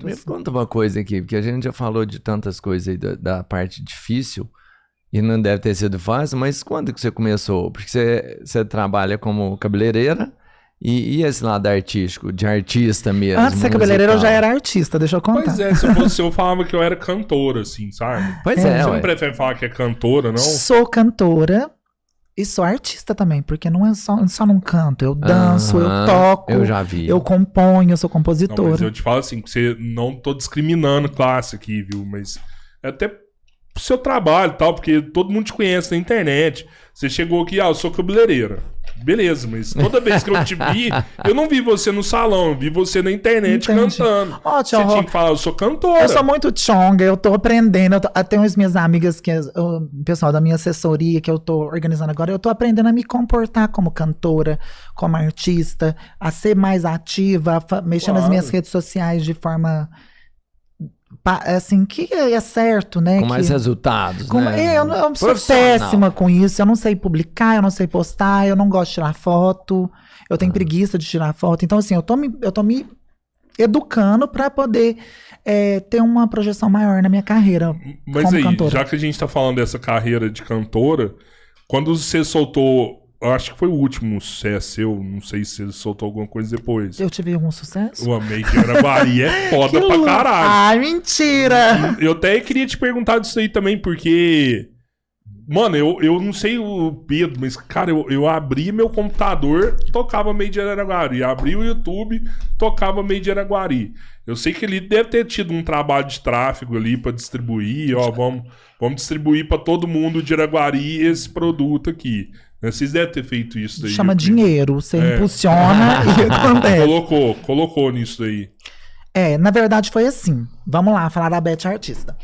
muito. Me assim. conta uma coisa aqui, porque a gente já falou de tantas coisas aí da parte difícil, e não deve ter sido fácil, mas quando que você começou? Porque você trabalha como cabeleireira, e esse lado artístico, de artista mesmo, Antes de ser cabeleireira, eu já musical? era artista, deixa eu contar. Pois é, se fosse eu falava que eu era cantora, assim, sabe? Pois Você é, não ué. prefere falar que é cantora, não? Sou cantora e sou artista também, porque não é só não canto. Eu danço, eu Aham, toco, eu já vi. eu componho, eu sou Não, mas compositora. eu te falo assim, que você não tô discriminando classe aqui, viu? Mas é até pro seu trabalho e tal, porque todo mundo te conhece na internet. Você chegou aqui, eu sou cabeleireira. Beleza, mas toda vez que eu te vi, eu não vi você no salão, eu vi você na internet Entendi. cantando. Ó, Você tio tinha Rô, que falar, eu sou cantora. eu sou muito chonga, eu tô aprendendo. Tenho as minhas amigas, o pessoal da minha assessoria que eu tô organizando agora, eu tô aprendendo a me comportar como cantora, como artista, a ser mais ativa, mexer nas Claro. minhas redes sociais de forma assim, que é certo, né? Com mais que, resultados, com- né? eu sou Profissional. péssima com isso, eu não sei publicar, eu não sei postar, eu não gosto de tirar foto, eu tenho preguiça de tirar foto. Então, assim, eu tô me educando pra poder ter uma projeção maior na minha carreira Mas como aí, cantora. já que a gente tá falando dessa carreira de cantora, quando você soltou, eu acho que foi o último sucesso seu, não sei se você soltou alguma coisa depois. Eu tive algum sucesso? O Amei de Araguari é foda pra louco. caralho. Ai, mentira! Eu até queria te perguntar disso aí também, porque... Mano, eu não sei o Pedro, mas, cara, eu abri meu computador, tocava Made in Araguari. Abri o YouTube, tocava Made in Araguari. Eu sei que ele deve ter tido um trabalho de tráfego ali pra distribuir, ó, vamos distribuir pra todo mundo de Araguari esse produto aqui. Né? Vocês devem ter feito isso aí. Chama eu creio. dinheiro, você impulsiona e acontece. Colocou nisso aí. Na verdade foi assim. Vamos lá, falar da Beth Artista.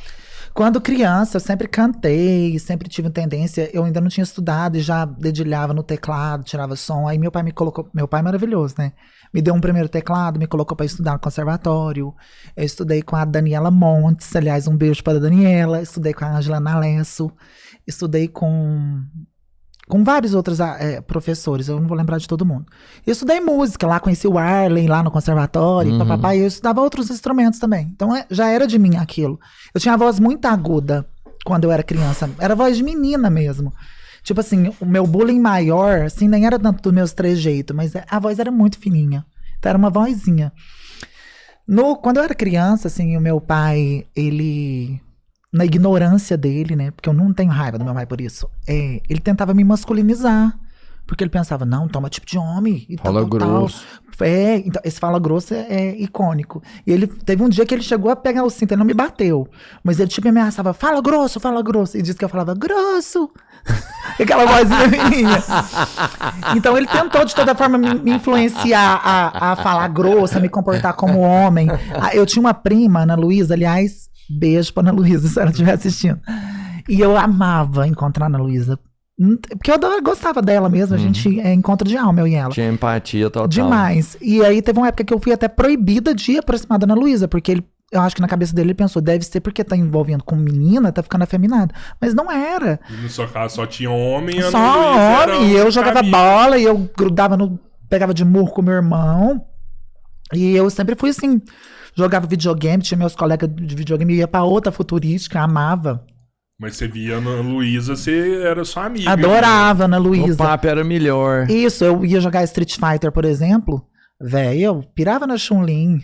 Quando criança, eu sempre cantei, sempre tive tendência. Eu ainda não tinha estudado e já dedilhava no teclado, tirava som. Aí meu pai me colocou. Meu pai é maravilhoso, né? Me deu um primeiro teclado, me colocou pra estudar no conservatório. Eu estudei com a Daniela Montes, aliás, um beijo para a Daniela. Estudei com a Angela Nalesso. Estudei com vários outros professores, eu não vou lembrar de todo mundo. Eu estudei música lá, conheci o Arlen lá no conservatório, papapá, e eu estudava outros instrumentos também. Então já era de mim aquilo. Eu tinha a voz muito aguda quando eu era criança. Era voz de menina mesmo. Tipo assim, o meu bullying maior, assim, nem era tanto dos meus trejeitos, mas a voz era muito fininha. Então era uma vozinha. Quando eu era criança, assim, o meu pai, ele... Na ignorância dele, né? Porque eu não tenho raiva do meu pai por isso. Ele tentava me masculinizar. Porque ele pensava, não, toma tipo de homem. E Fala grosso. Então, esse fala grosso é icônico. E ele teve um dia que ele chegou a pegar o cinto, ele não me bateu. Mas ele tipo me ameaçava, fala grosso, fala grosso. E disse que eu falava, grosso. Aquela vozinha minha. Então ele tentou de toda forma me influenciar a falar grosso, a me comportar como homem. Eu tinha uma prima, Ana Luísa, aliás, beijo pra Ana Luísa, se ela estiver assistindo. E eu amava encontrar a Ana Luísa. Porque eu gostava dela mesmo, a gente encontro de alma, eu e ela. Tinha empatia total. Demais. E aí teve uma época que eu fui até proibida de aproximar da Ana Luísa, porque eu acho que na cabeça dele ele pensou, deve ser porque tá envolvendo com menina, tá ficando afeminado. Mas não era. E no seu caso só tinha homem, Ana Só Luísa era homem. E eu um jogava caminho. bola e eu grudava pegava de murro com meu irmão. E eu sempre fui assim, jogava videogame, tinha meus colegas de videogame, ia pra outra futurística, amava. Mas você via a Ana Luísa, você era sua amiga. Adorava Ana O Luísa. papo era melhor. Isso, eu ia jogar Street Fighter, por exemplo. Velho, eu pirava na Chun-Li.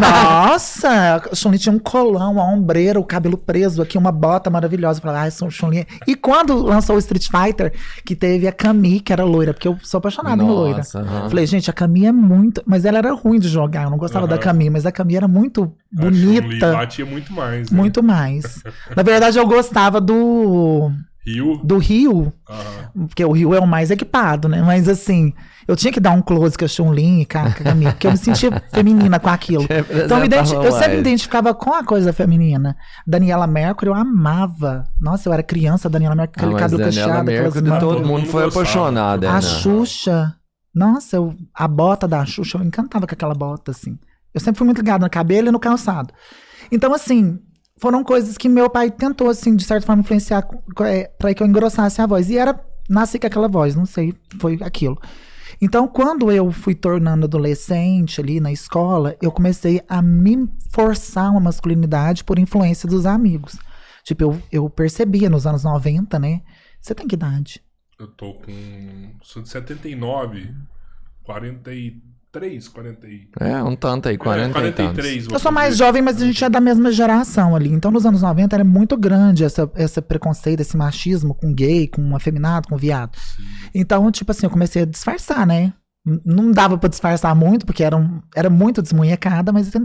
Nossa, a Chun-Li tinha um colão, uma ombreira, o cabelo preso aqui, uma bota maravilhosa. Eu falava, Chun-Li. E quando lançou o Street Fighter, que teve a Camille, que era loira, porque eu sou apaixonada em loira. aham. Falei, gente, a Camille é muito... Mas ela era ruim de jogar, eu não gostava da Camille, mas a Camille era muito A Chun-Li bonita. batia muito mais, né? Muito mais. Na verdade, eu gostava do Ryu, Aham. porque o Ryu é o mais equipado, né? Mas assim, eu tinha que dar um close com a Chun-Li, com a Camille, porque eu me sentia feminina com aquilo. Então eu sempre me identificava com a coisa feminina. Daniela Mercury, eu amava. Nossa, eu era criança, Daniela Mercury, aquele cabelo cacheado, aquelas Mercury, mãos. todo mundo foi gostava. apaixonado. A né? Xuxa, nossa, a bota da Xuxa, eu encantava com aquela bota, assim. Eu sempre fui muito ligada no cabelo e no calçado. Então, assim, foram coisas que meu pai tentou, assim, de certa forma, influenciar pra que eu engrossasse a voz. E nasci com aquela voz, não sei, foi aquilo. Então, quando eu fui tornando adolescente ali na escola, eu comecei a me forçar uma masculinidade por influência dos amigos. Tipo, eu percebia nos anos 90, né? Você tem que idade? Eu tô com... Sou de 79, 43, 40... Um tanto aí, 40 e tantos. 43. Eu sou mais jovem, mas a gente é da mesma geração ali. Então, nos anos 90, era muito grande esse preconceito, esse machismo com gay, com afeminado, com viado. Sim. Então, tipo assim, eu comecei a disfarçar, né? Não dava pra disfarçar muito, porque era muito desmunhecada, mas eu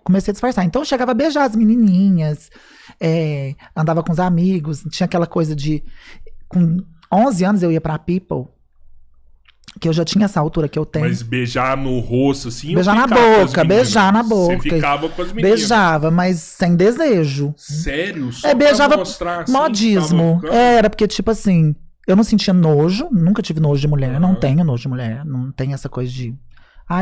comecei a disfarçar. Então, eu chegava a beijar as menininhas, andava com os amigos, tinha aquela coisa de... Com 11 anos eu ia pra People, que eu já tinha essa altura que eu tenho. Mas beijar no rosto, assim? Beijar na boca, beijar na boca. Você ficava com as meninas? Beijava, mas sem desejo. Sério? Só beijava pra mostrar, assim, modismo. Era porque, tipo assim, eu não sentia nojo, nunca tive nojo de mulher, não tenho nojo de mulher, não tem essa coisa de...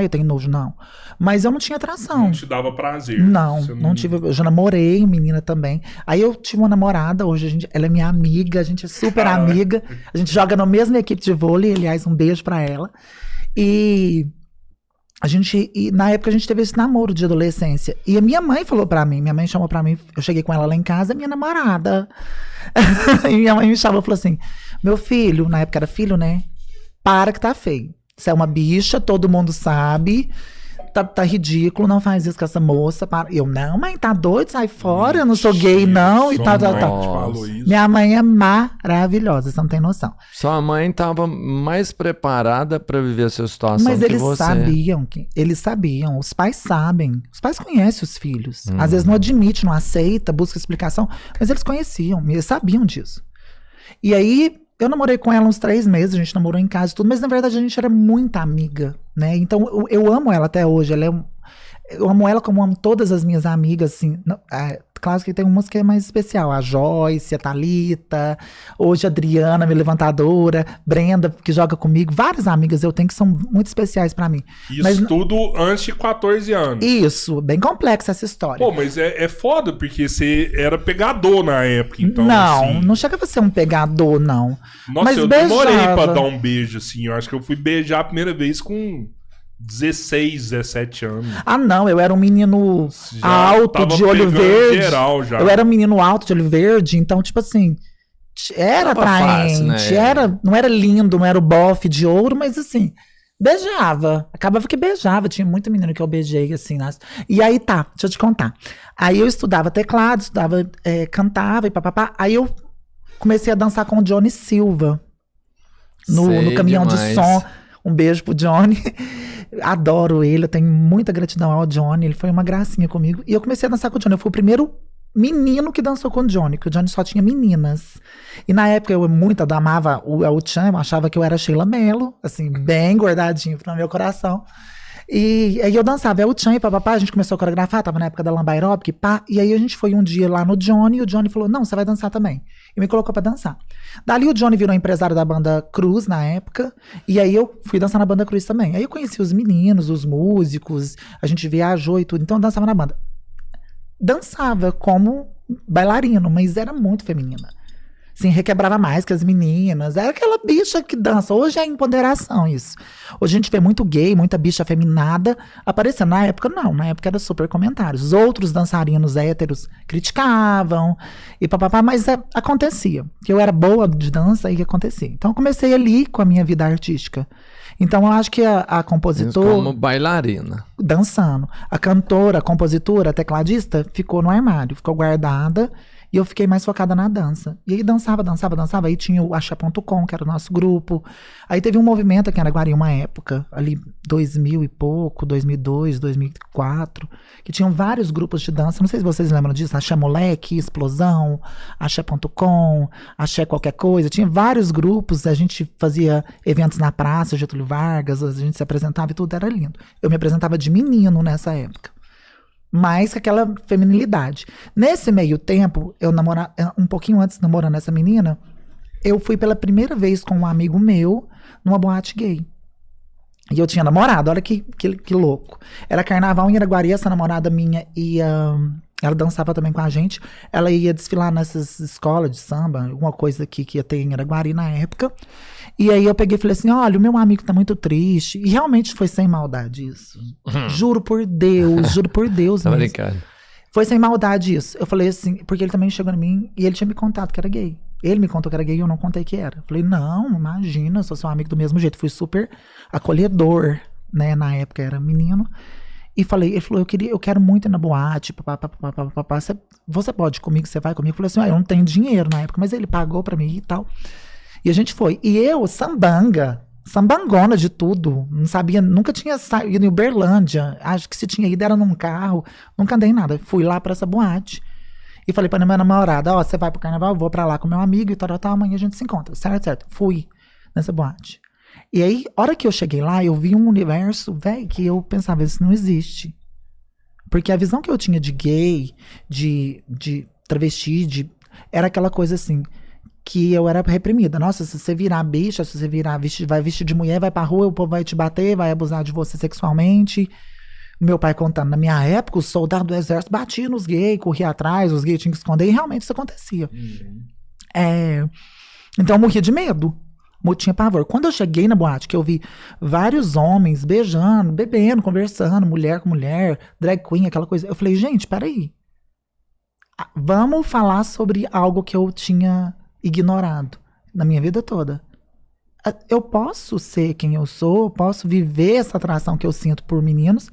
eu tenho nojo, não. Mas eu não tinha atração. Não te dava prazer. Não tive. Eu já namorei menina também. Aí eu tive uma namorada, hoje ela é minha amiga, a gente é super amiga. A gente joga na mesma equipe de vôlei, aliás, um beijo pra ela. E na época a gente teve esse namoro de adolescência. E a minha mãe falou pra mim, minha mãe chamou pra mim, eu cheguei com ela lá em casa, minha namorada. E minha mãe me chamou e falou assim: meu filho, na época era filho, né? Para que tá feio. Você é uma bicha, todo mundo sabe. Tá ridículo, não faz isso com essa moça. Eu, não, mãe, tá doido? Sai fora, eu não sou gay, não. E tal. Minha mãe é maravilhosa, você não tem noção. Sua mãe tava mais preparada pra viver a sua situação mas que você. Eles sabiam, os pais sabem. Os pais conhecem os filhos. Às vezes não admite, não aceita, busca explicação. Mas eles conheciam, eles sabiam disso. E aí... Eu namorei com ela uns 3 meses, a gente namorou em casa e tudo, mas na verdade a gente era muita amiga, né? Então eu amo ela até hoje, eu amo ela como amo todas as minhas amigas, assim. Claro que tem umas que é mais especial, a Joyce, a Thalita, hoje a Adriana, minha levantadora, Brenda, que joga comigo, várias amigas eu tenho que são muito especiais pra mim. Isso mas, tudo antes de 14 anos. Isso, bem complexa essa história. Pô, mas é foda, porque você era pegador na época, então. Não chega a ser um pegador, não. Nossa, mas eu demorei pra dar um beijo, assim, eu acho que eu fui beijar a primeira vez com 16, 17 anos. Não, eu era um menino alto, de olho verde. Geral, já. Eu era um menino alto, de olho verde, então, tipo assim, era atraente, fácil, né? Não era lindo, não era o bofe de ouro, mas assim, beijava. Acabava que beijava, tinha muito menino que eu beijei, assim. E aí deixa eu te contar. Aí eu estudava teclado, cantava e papapá. Aí eu comecei a dançar com o Johnny Silva, no caminhão de som. Um beijo pro Johnny. Adoro ele, eu tenho muita gratidão ao Johnny. Ele foi uma gracinha comigo. E eu comecei a dançar com o Johnny. Eu fui o primeiro menino que dançou com o Johnny, que o Johnny só tinha meninas. E na época eu muito amava o Chan, eu achava que eu era Sheila Mello, assim, bem guardadinho pro meu coração. E aí eu dançava, o Chan e papapá, a gente começou a coreografar, tava na época da Lamba Aeróbica, pá. E aí a gente foi um dia lá no Johnny, e o Johnny falou, não, você vai dançar também. E me colocou pra dançar. Dali o Johnny virou empresário da banda Cruz na época, e aí eu fui dançar na banda Cruz também. Aí eu conheci os meninos, os músicos, a gente viajou e tudo, então eu dançava na banda. Dançava como bailarino, mas era muito feminina. Assim, requebrava mais que as meninas. Era aquela bicha que dança. Hoje é empoderação isso. Hoje a gente vê muito gay, muita bicha afeminada aparecendo. Na época, não. Na época era super comentários. Os outros dançarinos héteros criticavam e papapá, mas acontecia. Que eu era boa de dança e acontecia. Então eu comecei ali com a minha vida artística. Então eu acho que a compositora... Como bailarina. Dançando. A cantora, a compositora, a tecladista ficou no armário. Ficou guardada. E eu fiquei mais focada na dança. E aí dançava. Aí tinha o Axé.com, que era o nosso grupo. Aí teve um movimento aqui em Araguari, uma época, ali 2000 e pouco, 2002, 2004, que tinham vários grupos de dança. Não sei se vocês lembram disso. Axé Moleque, Explosão, Axé.com, Axé qualquer coisa. Tinha vários grupos, a gente fazia eventos na praça, Getúlio Vargas, a gente se apresentava e tudo era lindo. Eu me apresentava de menino nessa época. Mais que aquela feminilidade. Nesse meio tempo, eu um pouquinho antes de namorando essa menina, eu fui pela primeira vez com um amigo meu numa boate gay. E eu tinha namorado, olha que louco. Era carnaval em Araguari, essa namorada minha ia Ela dançava também com a gente. Ela ia desfilar nessas escolas de samba, alguma coisa aqui que ia ter em Araguari na época. E aí eu peguei e falei assim, olha, o meu amigo tá muito triste. E realmente foi sem maldade isso. Juro por Deus Tá mesmo. brincando. Foi sem maldade isso. Eu falei assim, porque ele também chegou em mim e ele tinha me contado que era gay. Ele me contou que era gay e eu não contei que era. Falei, não, imagina, eu sou seu amigo do mesmo jeito. Fui super acolhedor, né? Na época era menino. E falei, ele falou, eu quero muito ir na boate, papá, você pode ir comigo, você vai comigo? Eu falei assim, eu não tenho dinheiro na época, mas ele pagou pra mim e tal. E a gente foi. E eu, sambangona de tudo, não sabia, nunca tinha saído em Uberlândia, acho que se tinha ido era num carro, nunca andei em nada. Fui lá pra essa boate e falei pra minha namorada, ó, você vai pro carnaval, eu vou pra lá com meu amigo e tal, amanhã a gente se encontra, certo. Fui nessa boate. E aí, a hora que eu cheguei lá, eu vi um universo, velho, que eu pensava, isso não existe. Porque a visão que eu tinha de gay, de travesti, era aquela coisa assim, que eu era reprimida. Nossa, se você virar bicha, se você vai vestir de mulher, vai pra rua, o povo vai te bater, vai abusar de você sexualmente. Meu pai contando, na minha época, o soldado do exército batia nos gays, corria atrás, os gays tinham que esconder, e realmente isso acontecia. Então eu morria de medo. Tinha pavor. Quando eu cheguei na boate, que eu vi vários homens beijando, bebendo, conversando, mulher com mulher, drag queen, aquela coisa. Eu falei, gente, peraí. Vamos falar sobre algo que eu tinha ignorado na minha vida toda. Eu posso ser quem eu sou, eu posso viver essa atração que eu sinto por meninos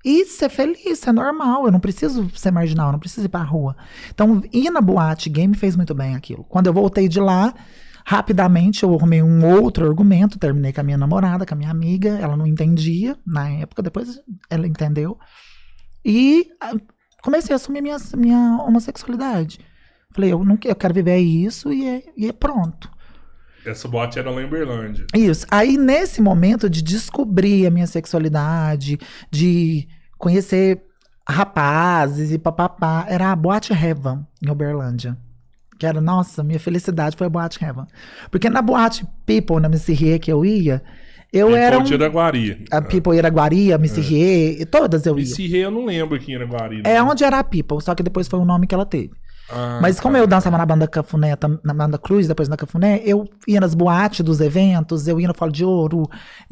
e ser feliz, é normal. Eu não preciso ser marginal, eu não preciso ir pra rua. Então, ir na boate gay me fez muito bem aquilo. Quando eu voltei de lá, rapidamente eu arrumei um outro argumento, terminei com a minha namorada, com a minha amiga, ela não entendia na época, depois ela entendeu. E comecei a assumir minha homossexualidade. Falei, eu quero viver isso e é pronto. Essa boate era lá em Uberlândia. Isso. Aí, nesse momento de descobrir a minha sexualidade, de conhecer rapazes e papapá, era a Boate Heaven, em Uberlândia. Que era, nossa, minha felicidade foi a Boate Heaven. Porque na Boate People, na Missirrie que eu ia, eu era People de Iraguari. A People Iraguari, a Missirrie, todas eu ia. Missirrie eu não lembro aqui em Iraguari. É onde era a People, só que depois foi o nome que ela teve. Mas como eu dançava na banda Cafuné, na banda Cruz, depois na Cafuné, eu ia nas boates dos eventos, eu ia no Fole de Ouro,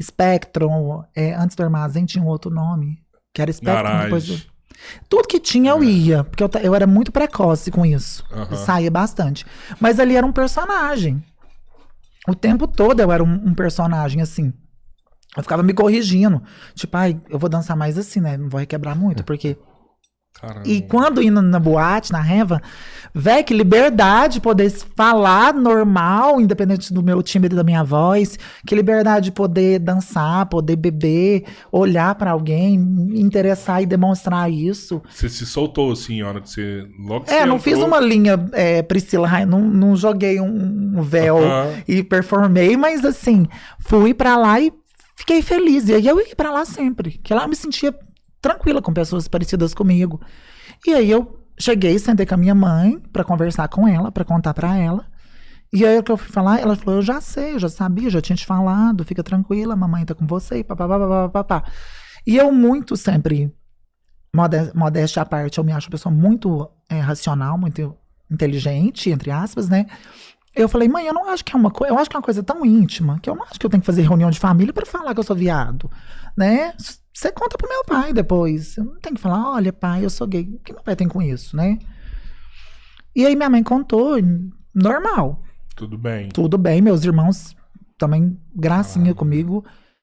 Spectrum, antes do Armazém tinha um outro nome, que era Spectrum, depois tudo que tinha eu ia, porque eu era muito precoce com isso, saía bastante. Mas ali era um personagem, o tempo todo eu era um personagem assim, eu ficava me corrigindo, tipo, eu vou dançar mais assim, né, não vou requebrar muito, porque... Caramba. E quando indo na boate, na Reva, velho, que liberdade poder falar normal, independente do meu timbre e da minha voz, que liberdade de poder dançar, poder beber, olhar pra alguém, me interessar e demonstrar isso. Você se soltou assim, a hora que você... Logo que não entrou... fiz uma linha Priscila, não joguei um véu e performei, mas assim, fui pra lá e fiquei feliz. E aí eu ia pra lá sempre, que lá eu me sentia tranquila com pessoas parecidas comigo. E aí eu cheguei, sentei com a minha mãe pra conversar com ela, pra contar pra ela. E aí o que eu fui falar, ela falou, eu já sei, eu já sabia, já tinha te falado, fica tranquila, a mamãe tá com você, papapá. E eu muito sempre, modéstia à parte, eu me acho uma pessoa muito racional, muito inteligente, entre aspas, né? Eu falei, mãe, eu não acho que é uma coisa, eu acho que é uma coisa tão íntima, que eu não acho que eu tenho que fazer reunião de família pra falar que eu sou viado, né? Você conta pro meu pai depois. Eu não tenho que falar, olha, pai, eu sou gay. O que meu pai tem com isso, né? E aí minha mãe contou, normal. Tudo bem. Tudo bem, meus irmãos também, gracinha comigo.